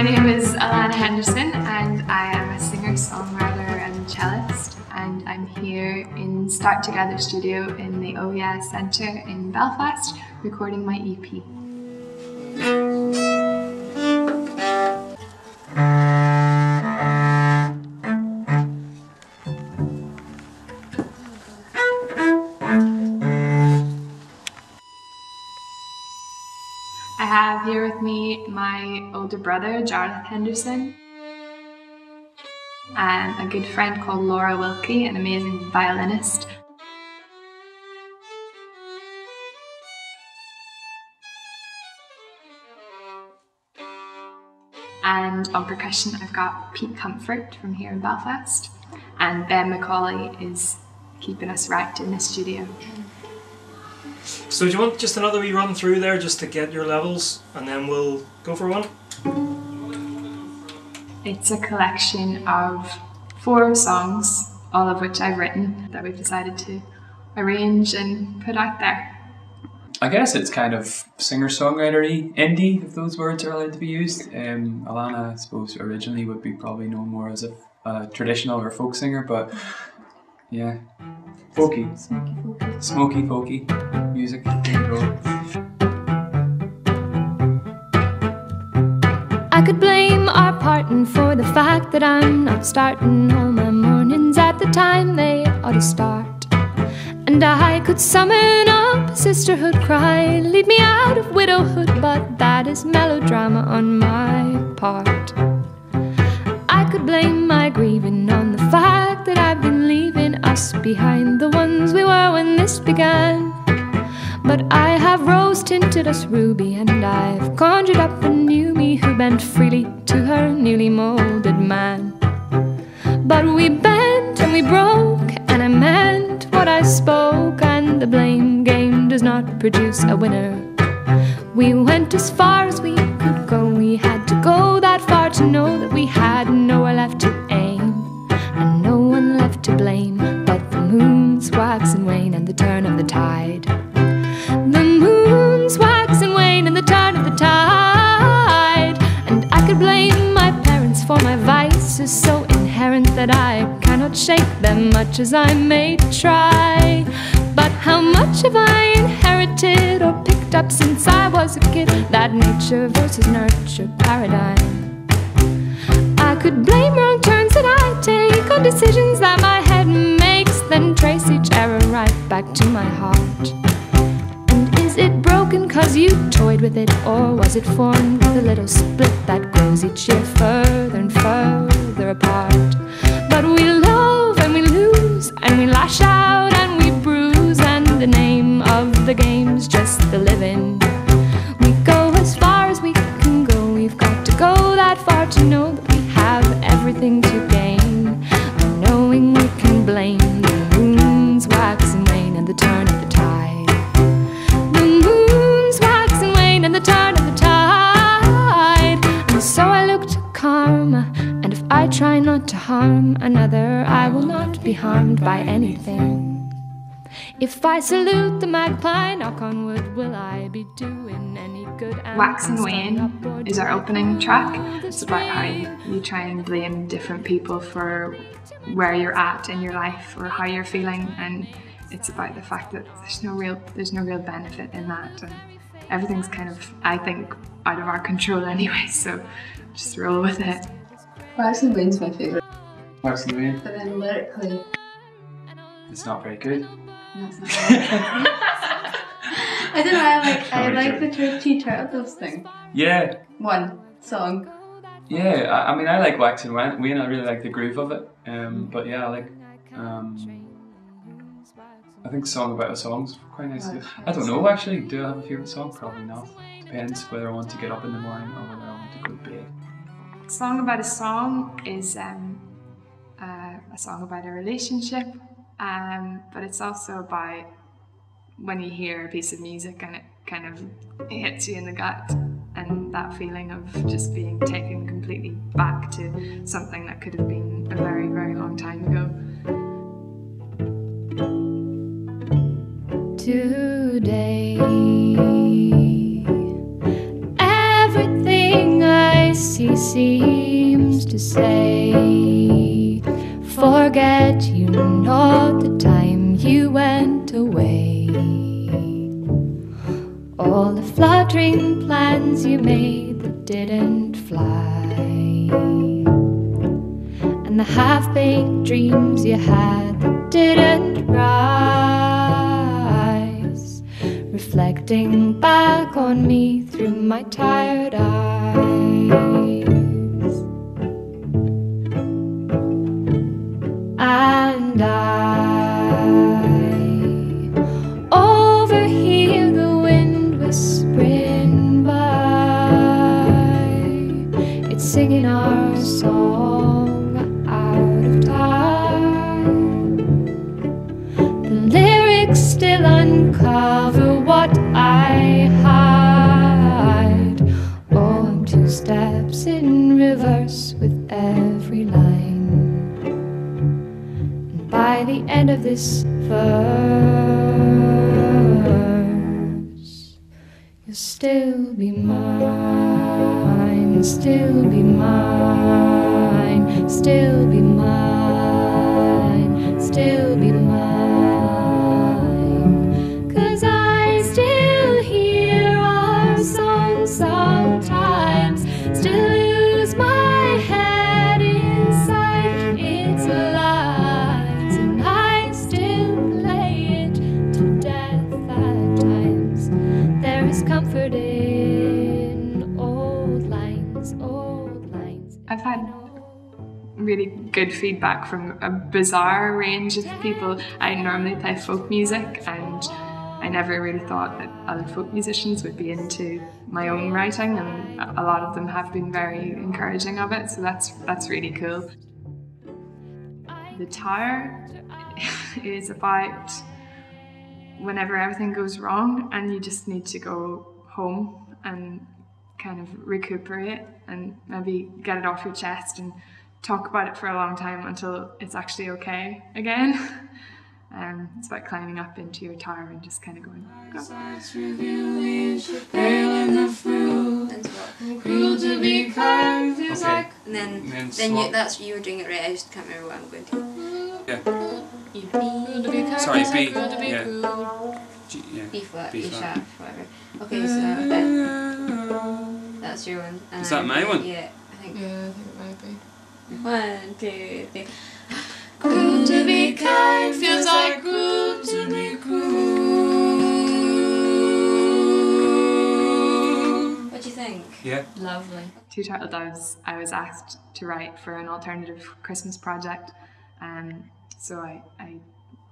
My name is Alana Henderson and I am a singer-songwriter and cellist, and I'm here in Start Together studio in the OES Centre in Belfast recording my EP. I have here with me my older brother, Alana Henderson, and a good friend called Laura Wilkie, an amazing violinist. And on percussion I've got Pete Comfort from here in Belfast, and Ben McCauley is keeping us right in the studio. So do you want just another wee run through there just to get your levels, and then we'll go for one? It's a collection of 4 songs, all of which I've written, that we've decided to arrange and put out there. I guess it's kind of singer-songwriter-y, indie, if those words are allowed to be used. Alana, I suppose, originally would be probably known more as a traditional or folk singer, but yeah, folky. Smoky folky music. There you go. I could blame our parting for the fact that I'm not starting all my mornings at the time they ought to start. And I could summon up a sisterhood cry, lead me out of widowhood, but that is melodrama on my part. I could blame my grieving on the fact that I've been leaving us behind, the ones we were when this began. But I have rose-tinted us ruby, and I've conjured up a new me who bent freely to her newly moulded man. But we bent and we broke, and I meant what I spoke, and the blame game does not produce a winner. We went as far as we could go, we had to go that far to know that we had nowhere left to aim, and no one left to blame but the moon's wax and wane and the turn of the tide. The moon's wax and wane and the turn of the tide. And I could blame my parents for my vices so inherent that I cannot shake them much as I may try. But how much have I inherited or picked up since I was a kid? That nature versus nurture paradigm. I could blame wrong turns that I take on decisions that my head makes, then trace each error right back to my heart. And is it broken cause you toyed with it, or was it formed with a little split that grows each year further and further apart? But we love and we lose, and we lash out and we bruise, and the name of the game's just the living. We go as far as we can go, we've got to go that far to know that we have everything to gain, knowing we can blame the moon's wax and wane and the turn of the tide. The moon's wax and wane and the turn of the tide. And so I look to karma, and if I try not to harm another, I will not be harmed by anything. If I salute the magpie, knock on wood, will I be doing any good? Wax and Wane is our opening track. It's about how you try and blame different people for where you're at in your life or how you're feeling, and it's about the fact that there's no real benefit in that, and everything's kind of, I think, out of our control anyway, so just roll with it. Wax and Wane's my favourite. Wax and Wane. But then lyrically, It's not very good. no, it's not very good. I don't know, I like the two turtles thing. Yeah. One song. Yeah, I mean, I like Wax and Wane. I really like the groove of it. But yeah, I like. I think Song About a Song's quite nice. I don't know actually. Do I have a favourite song? Probably not. Depends whether I want to get up in the morning or whether I want to go to bed. Song About a Song is a song about a relationship, but it's also about when you hear a piece of music and it kind of hits you in the gut, and that feeling of just being taken completely back to something that could have been a very, very long time ago. Today, everything I see say, forget you know the time you went away. All the fluttering plans you made that didn't fly, and the half-baked dreams you had that didn't rise, reflecting back on me through my tired eyes. And I overhear the wind whispering by. It's singing our song out of time. The lyrics still uncover what I hide. Oh, I'm 2 steps in reverse with every line. By the end of this verse, you'll still be mine, still be mine, still be mine, still be mine. 'Cause I still hear our song sometimes, still lose my head inside its lines, and I still play it to death at times. There is comfort in old lines, old lines. I've had really good feedback from a bizarre range of people. I normally play folk music, and I never really thought that other folk musicians would be into my own writing, and a lot of them have been very encouraging of it, so that's really cool. The Tower is about whenever everything goes wrong and you just need to go home and kind of recuperate and maybe get it off your chest and talk about it for a long time until it's actually okay again. It's about climbing up into your tower and just kind of going, go. Cruel to be kind feels Okay. like. And then you, that's you were doing it right. I just can't remember what I'm going to. Yeah. E B. To be kind. Sorry, feels B. like cruel to be Yeah. cruel. G, yeah. B flat, B E flat. sharp, whatever. Okay, so then that's your one. And Is that my one? Yeah, I think. Yeah, I think it might be. 1, 2, 3. Cruel to be kind feels like cruel to be cruel. What do you think? Yeah. Lovely. Two Turtle Doves, I was asked to write for an alternative Christmas project, so I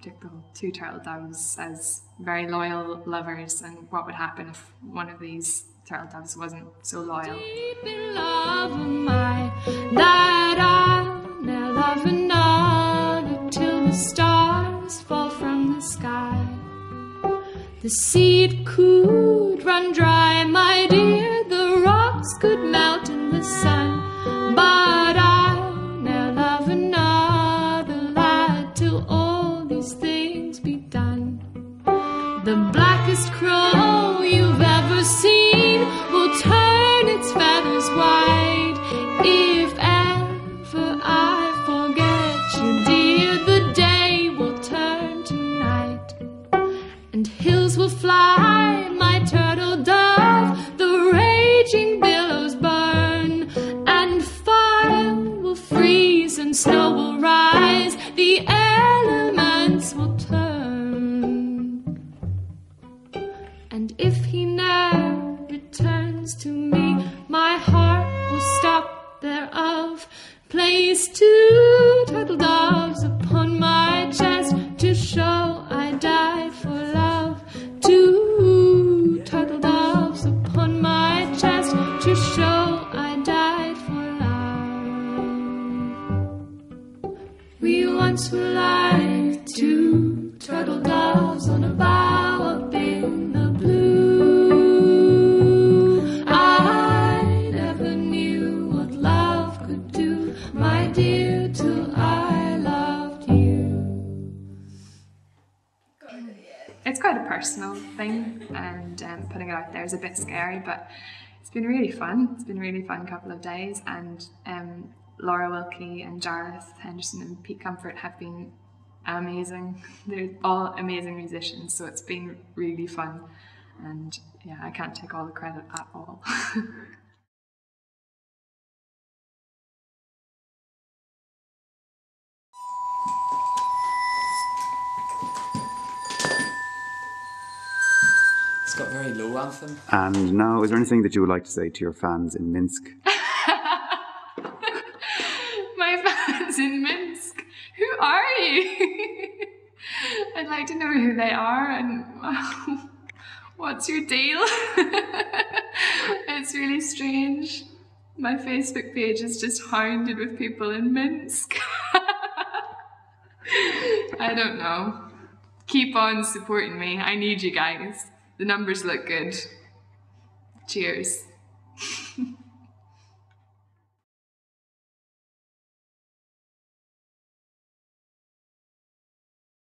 took the whole Two Turtle Doves as very loyal lovers, and what would happen if one of these turtle doves wasn't so loyal. Deep in love am I, that I'll ne'er love another till the stars fall from the sky. The seed could run dry, my dear, the rocks could melt in the sun, but I'll ne'er love another lad till all these things be done. The blackest crow you've ever seen will turn its feathers white if ever I forget you, dear. The day will turn to night, and hills will fly, my turtle dove. The raging billows burn, and fire will freeze, and snow will rise. The elements will turn, and if he ne'er returns to me, my heart will stop thereof. Place 2 turtle doves upon my chest to show I died for love. 2 turtle doves upon my chest to show I died for love. We once were like 2 turtle doves on a bough up in the blue. I never knew what love could do, my dear, till I loved you. It's quite a personal thing, and putting it out there is a bit scary, but it's been really fun. It's been a really fun couple of days, and Laura Wilkie and Jareth Henderson and Pete Comfort have been amazing. They're all amazing musicians, so it's been really fun. And yeah, I can't take all the credit at all. It's got very low anthem. And now, is there anything that you would like to say to your fans in Minsk? My fans in Minsk, who are you? I'd like to know who they are and what's your deal? It's really strange. My Facebook page is just hounded with people in Minsk. I don't know. Keep on supporting me. I need you guys. The numbers look good. Cheers.